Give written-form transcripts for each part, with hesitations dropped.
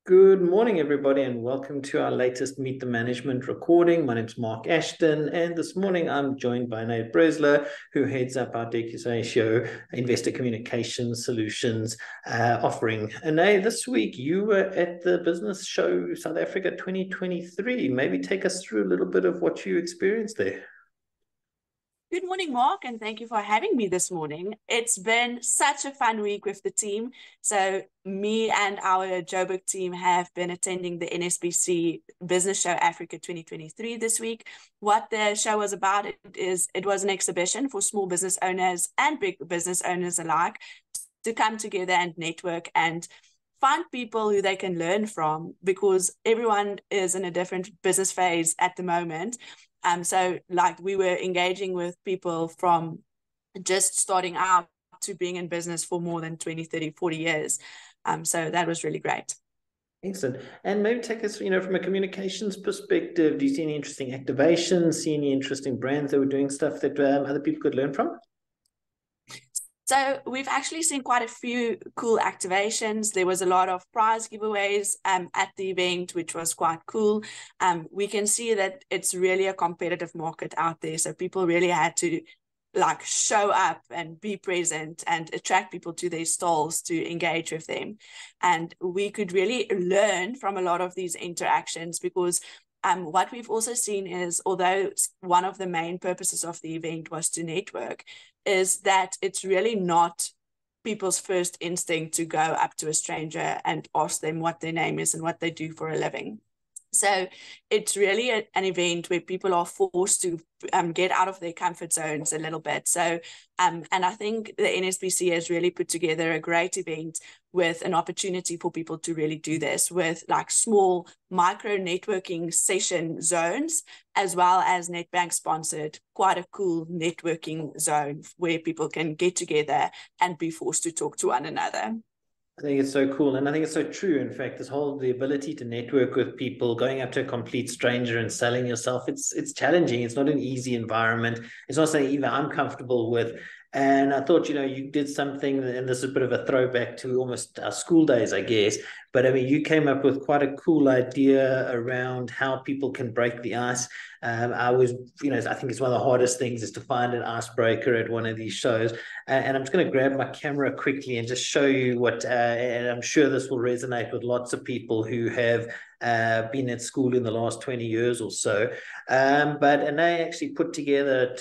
Good morning, everybody, and welcome to our latest Meet the Management recording. My name is Marc Ashton, and this morning I'm joined by Ane Bresler, who heads up our Decusatio investor communications solutions offering. Ane, this week you were at the Business Show South Africa 2023. Maybe take us through a little bit of what you experienced there. Good morning, Mark, and thank you for having me this morning. It's been such a fun week with the team. So me and our Joburg team have been attending the NSBC Business Show Africa 2023 this week. What the show was about it was an exhibition for small business owners and big business owners alike to come together and network and find people who they can learn from, because everyone is in a different business phase at the moment. So like we were engaging with people from just starting out to being in business for more than 20, 30, 40 years. So that was really great. Excellent. And maybe take us, from a communications perspective, do you see any interesting activations, see any interesting brands that were doing stuff that other people could learn from? So we've actually seen quite a few cool activations. There was a lot of prize giveaways at the event, which was quite cool. We can see that it's really a competitive market out there. So people really had to show up and be present and attract people to their stalls to engage with them. And we could really learn from a lot of these interactions, because what we've also seen is, although one of the main purposes of the event was to network, is that it's really not people's first instinct to go up to a stranger and ask them what their name is and what they do for a living. So it's really an event where people are forced to get out of their comfort zones a little bit. So, and I think the NSBC has really put together a great event with an opportunity for people to really do this with small micro networking session zones, as well as Nedbank sponsored quite a cool networking zone where people can get together and be forced to talk to one another. I think it's so cool. And I think it's so true. In fact, the ability to network with people, going up to a complete stranger and selling yourself, it's challenging. It's not an easy environment. It's not something even I'm comfortable with. And I thought, you did something, and this is a bit of a throwback to almost our school days, I guess. But I mean, you came up with quite a cool idea around how people can break the ice. I think it's one of the hardest things is to find an icebreaker at one of these shows. And I'm just going to grab my camera quickly and just show you what, and I'm sure this will resonate with lots of people who have been at school in the last 20 years or so. But Ane actually put together,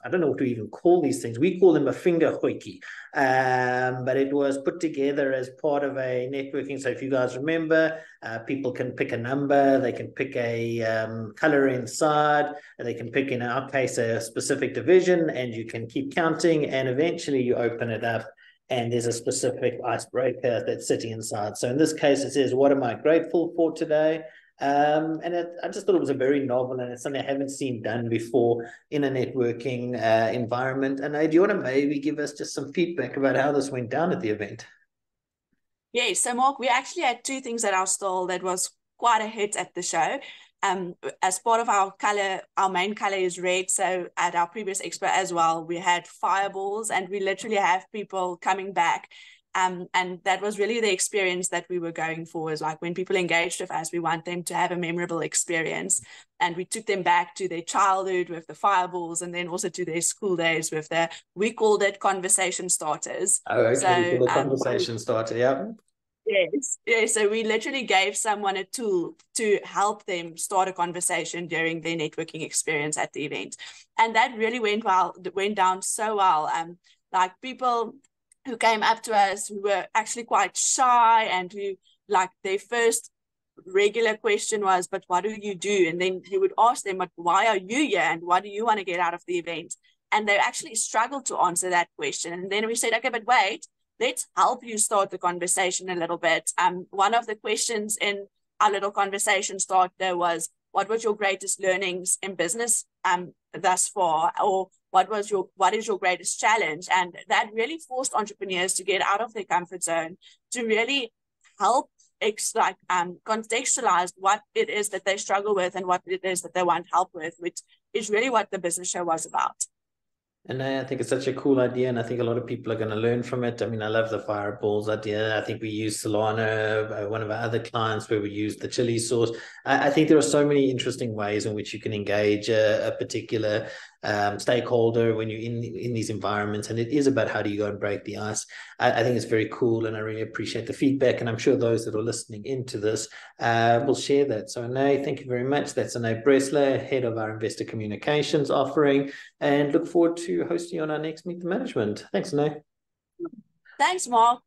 I don't know what to even call these things. We call them a finger hoiki. But it was put together as part of a networking. So if you guys remember, people can pick a number, they can pick a color inside, and they can pick, in our case, a specific division, and you can keep counting, and eventually you open it up and there's a specific icebreaker that's sitting inside. So in this case, it says, what am I grateful for today? I just thought it was a very novel, and it's something I haven't seen done before in a networking environment. And do you want to maybe give us just some feedback about how this went down at the event? Yeah, so Mark, we actually had two things at our stall that was quite a hit at the show. As part of our color, our main color is red. So at our previous expo as well, we had fireballs, and we literally have people coming back. And that was really the experience that we were going for, is when people engaged with us, we want them to have a memorable experience. And we took them back to their childhood with the fireballs, and then also to their school days with we called it conversation starters. Oh, okay. So, the conversation starter, yeah. Yes. Yeah. So we literally gave someone a tool to help them start a conversation during their networking experience at the event. And that really went down so well. People who came up to us who were actually quite shy, and who their first regular question was, but what do you do? And then he would ask them, but why are you here? And what do you want to get out of the event? And they actually struggled to answer that question. And then we said, okay, but wait, let's help you start the conversation a little bit. One of the questions in our little conversation starter was, what was your greatest learnings in business thus far? Or what is your greatest challenge? And that really forced entrepreneurs to get out of their comfort zone, to really help contextualize what it is that they struggle with and what it is that they want help with, which is really what the business show was about. And I think it's such a cool idea, and I think a lot of people are going to learn from it. I mean, I love the fireballs idea. I think we use Solana, one of our other clients, where we use the chili sauce. I think there are so many interesting ways in which you can engage a particular stakeholder when you're in these environments, and it is about how do you go and break the ice. I think it's very cool, and I really appreciate the feedback, and I'm sure those that are listening into this will share that. So Ane, thank you very much. That's Ane Bresler, head of our investor communications offering, and look forward to hosting you on our next Meet the Management. Thanks, Ane. Thanks, Mark.